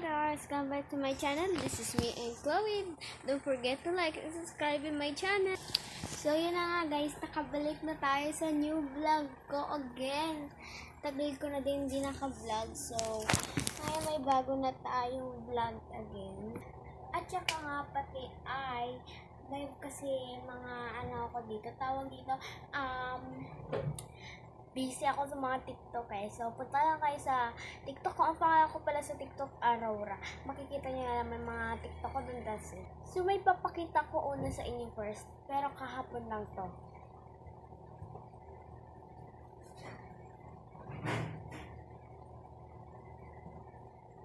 guys, come back to my channel. This is me and Chloe. Don't forget to like and subscribe in my channel. So yun na nga guys, nakabalik na tayo sa new vlog ko again. Tagal ko na din hindi naka-vlog. So ngayon may bago na tayong vlog again. At saka nga pati ay may kasi mga ako dito, tawag dito, busy ako sa mga TikTok So, punta lang kayo sa TikTok ko. Ang pangalan ko pala sa TikTok, Aurora. Makikita niyo na naman mga TikTok ko dun kasi. So, may papakita ko una sa inyo first. Pero kahapon lang to.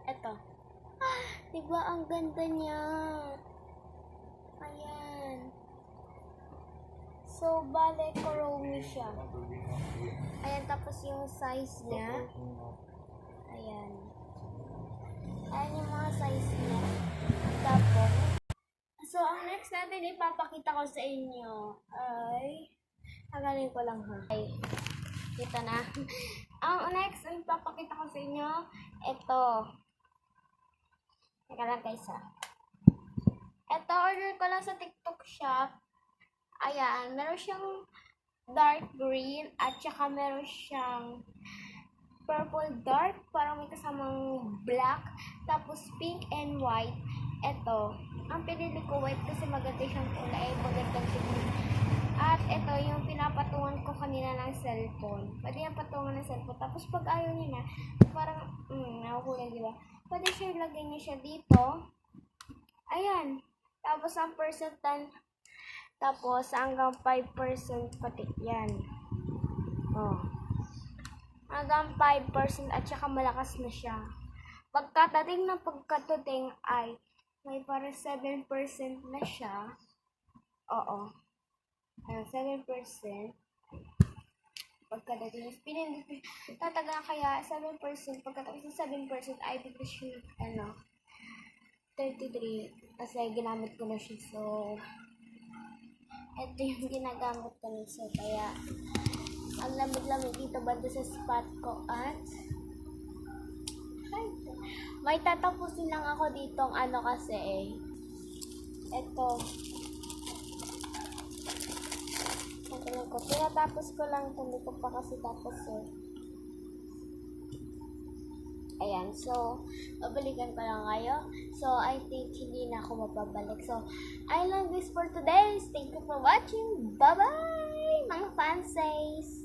Eto. Diba ang ganda niya? Ayan. So, bale, Kuromi siya. Ayan, tapos yung size niya. Ayan. Ayan yung mga size niya. Tapos, so, ang next natin ipapakita ko sa inyo ay, tagalin ko lang ha. Ay, kita na. Ang next ay ipapakita ko sa inyo, ito. Teka lang guys ha. Ito, order ko lang sa TikTok shop. Ayan, meron siyang dark green at saka meron siyang purple dark, parang may kasamang black, tapos pink and white. Ito, ang pinili ko white kasi maganda siyang kulay, magandang tingnan. At ito yung pinapatungan ko kanina ng cellphone. Pwede yung patungan ng cellphone. Tapos pag ayaw niya na, parang, nakukulay diba? Pwede siya ilagay niya siya dito. Ayan. Tapos ang percentan, tapos hanggang 5% pati yan. Oh. Hanggang 5% at saka malakas na siya. Pagkatating ng pagkatating ay may para 7% na siya. Oo. 7%. Pagkatating tataga kaya 7%. Pagkatating 7% ay dito siya 33 kasi ginamit ko na siya. So ito yung ginagamit ko nito. Kaya, ang lamig-lamig dito banda sa spot ko. At, may tatapusin lang ako ditong kasi Ito. Pinatapos ko lang. Hindi ko pa kasi tapos Ayan, so, babalikan ko lang kayo. So, I think hindi na ako mapabalik. So, I love this for today. Thank you for watching. Bye-bye, mga fansays!